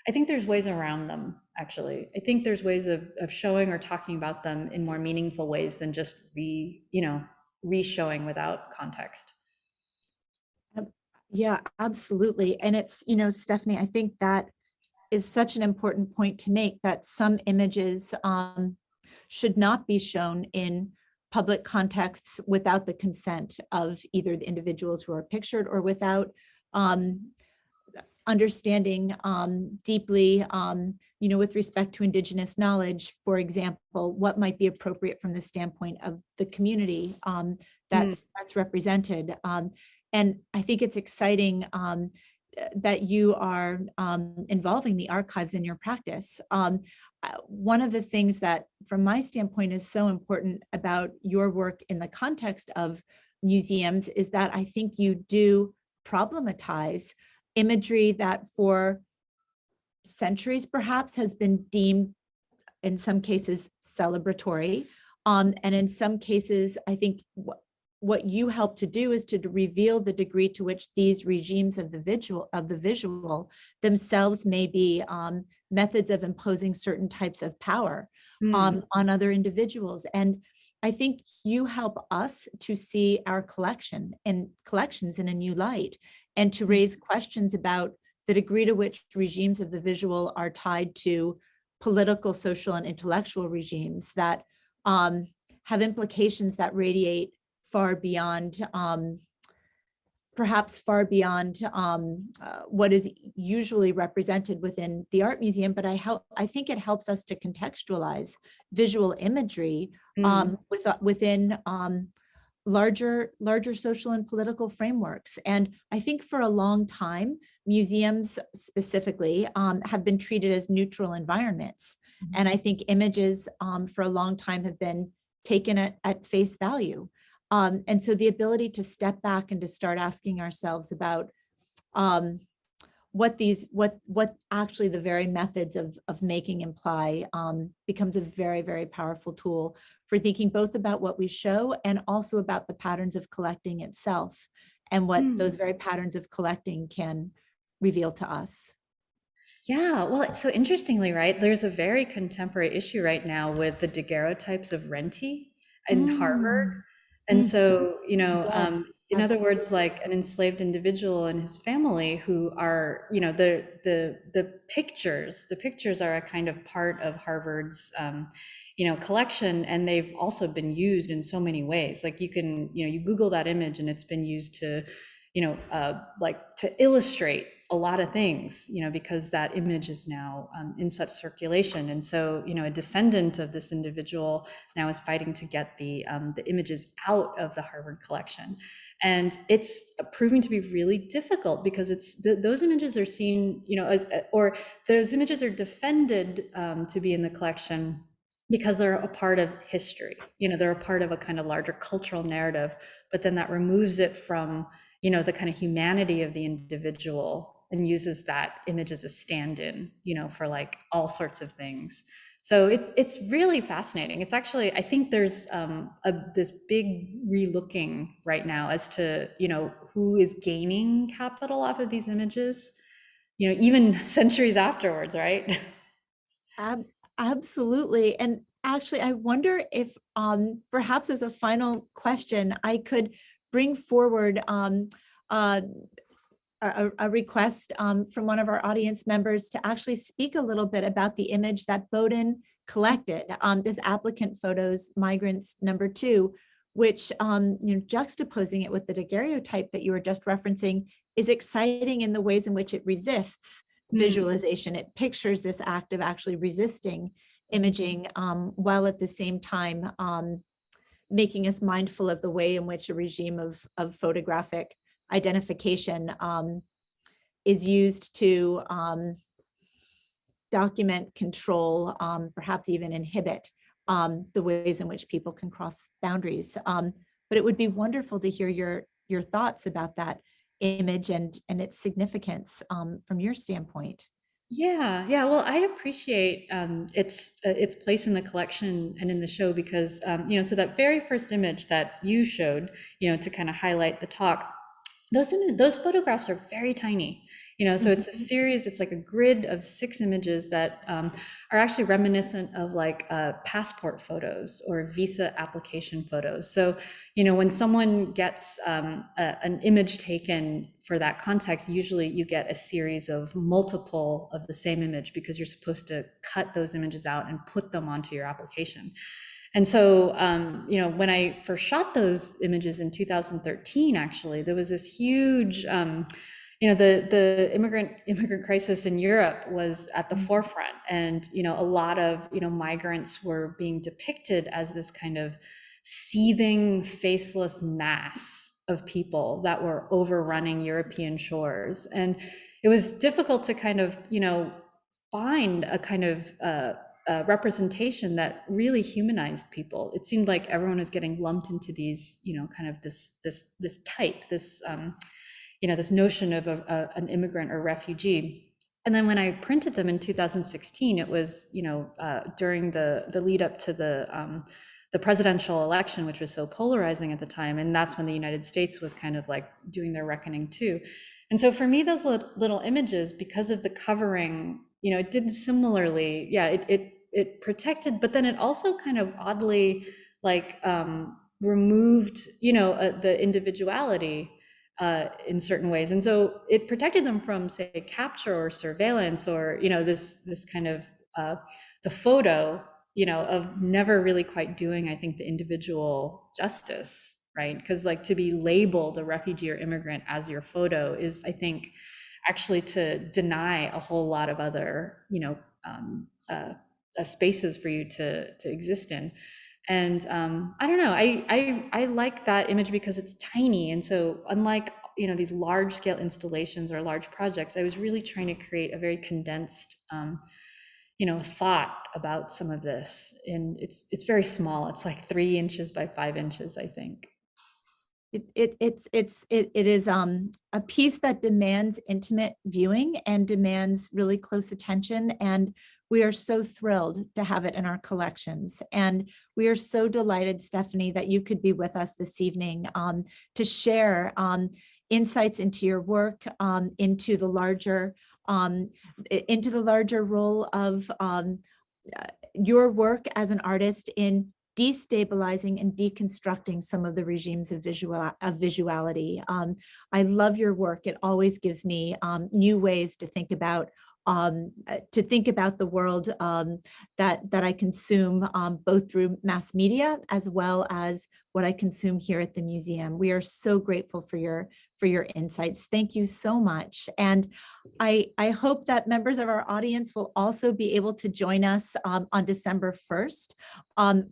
I think there's ways around them, actually. I think there's ways of showing or talking about them in more meaningful ways than just re-showing without context. Yeah, absolutely. And it's, Stephanie, I think that is such an important point to make, that some images should not be shown in public contexts without the consent of either the individuals who are pictured, or without um, understanding deeply, with respect to Indigenous knowledge, for example, what might be appropriate from the standpoint of the community Mm, that's represented. And I think it's exciting that you are involving the archives in your practice. One of the things that, from my standpoint, is so important about your work in the context of museums is that I think you do problematize imagery that for centuries perhaps has been deemed, in some cases, celebratory. And in some cases, I think what you help to do is to reveal the degree to which these regimes of the visual themselves may be methods of imposing certain types of power mm, on other individuals. And I think you help us to see our collections in a new light, and to mm. raise questions about the degree to which regimes of the visual are tied to political, social, and intellectual regimes that have implications that radiate far beyond, perhaps far beyond what is usually represented within the art museum. But I think it helps us to contextualize visual imagery Mm. within larger social and political frameworks. And I think for a long time, museums specifically have been treated as neutral environments. And I think images for a long time have been taken at face value. And so the ability to step back and to start asking ourselves about um, what actually the very methods of making imply becomes a very, very powerful tool for thinking both about what we show and also about the patterns of collecting itself, and what those Mm. very patterns of collecting can reveal to us. Yeah, well, so interestingly, right, there's a very contemporary issue right now with the daguerreotypes of Renti in Harvard. Mm, And mhm. so, Yes, in other words, absolutely. like an enslaved individual and his family who are, the pictures are a kind of part of Harvard's, collection, and they've also been used in so many ways. Like you Google that image and it's been used to, like to illustrate a lot of things, because that image is now in such circulation. And so, a descendant of this individual now is fighting to get the images out of the Harvard collection. And it's proving to be really difficult because those images are seen, or those images are defended to be in the collection because they're a part of history. They're a part of a kind of larger cultural narrative, but then that removes it from the kind of humanity of the individual and uses that image as a stand-in, for like all sorts of things. So it's really fascinating. It's actually, I think there's this big relooking right now as to who is gaining capital off of these images, even centuries afterwards, right? Ab- Absolutely. And actually, I wonder if perhaps as a final question, I could bring forward uh, a request from one of our audience members to actually speak a little bit about the image that Bowdoin collected, this Applicant Photos Migrants #2, which, juxtaposing it with the daguerreotype that you were just referencing, is exciting in the ways in which it resists Mm, visualization. It pictures this act of actually resisting imaging, while at the same time making us mindful of the way in which a regime of photographic identification is used to document, control, perhaps even inhibit the ways in which people can cross boundaries. But it would be wonderful to hear your thoughts about that image and its significance from your standpoint. yeah, yeah. Well, I appreciate its place in the collection and in the show because so that very first image that you showed, to kind of highlight the talk, those photographs are very tiny, so it's a series, it's like a grid of 6 images that are actually reminiscent of like passport photos or visa application photos. So, when someone gets an image taken for that context, usually you get a series of multiple of the same image because you're supposed to cut those images out and put them onto your application. And so, when I first shot those images in 2013, actually, there was this huge, the immigrant crisis in Europe was at the forefront, and a lot of migrants were being depicted as this kind of seething, faceless mass of people that were overrunning European shores, and it was difficult to kind of find a kind of representation that really humanized people. It seemed like everyone was getting lumped into these, kind of this type, this this notion of an immigrant or refugee. And then when I printed them in 2016, it was during the lead up to the presidential election, which was so polarizing at the time, and that's when the United States was kind of like doing their reckoning too. And so for me, those little images, because of the covering, it did similarly. Yeah, it protected, but then it also kind of oddly like removed, the individuality in certain ways. And so it protected them from, say, capture or surveillance, or this kind of the photo, of never really quite doing, I think, the individual justice, right? Because like to be labeled a refugee or immigrant as your photo is, I think, actually to deny a whole lot of other, spaces for you to exist in. And I don't know, I like that image because it's tiny. And so unlike, these large scale installations or large projects, I was really trying to create a very condensed, thought about some of this. And it's very small. It's like 3 inches by 5 inches, I think. It is a piece that demands intimate viewing and demands really close attention, and we are so thrilled to have it in our collections. And we are so delighted, Stephanie, that you could be with us this evening to share insights into your work, into the larger role of your work as an artist in destabilizing and deconstructing some of the regimes of visuality. I love your work. It always gives me new ways to think about the world that I consume, both through mass media as well as what I consume here at the museum. We are so grateful for your insights. Thank you so much. And I hope that members of our audience will also be able to join us on December 1st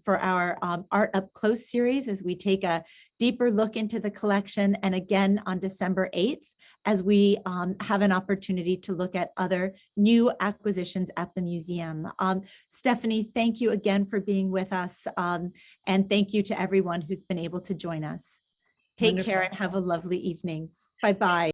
for our Art Up Close series, as we take a deeper look into the collection, and again on December 8th, as we have an opportunity to look at other new acquisitions at the museum. Stephanie, thank you again for being with us, and thank you to everyone who's been able to join us. Take care and have a lovely evening. Bye-bye.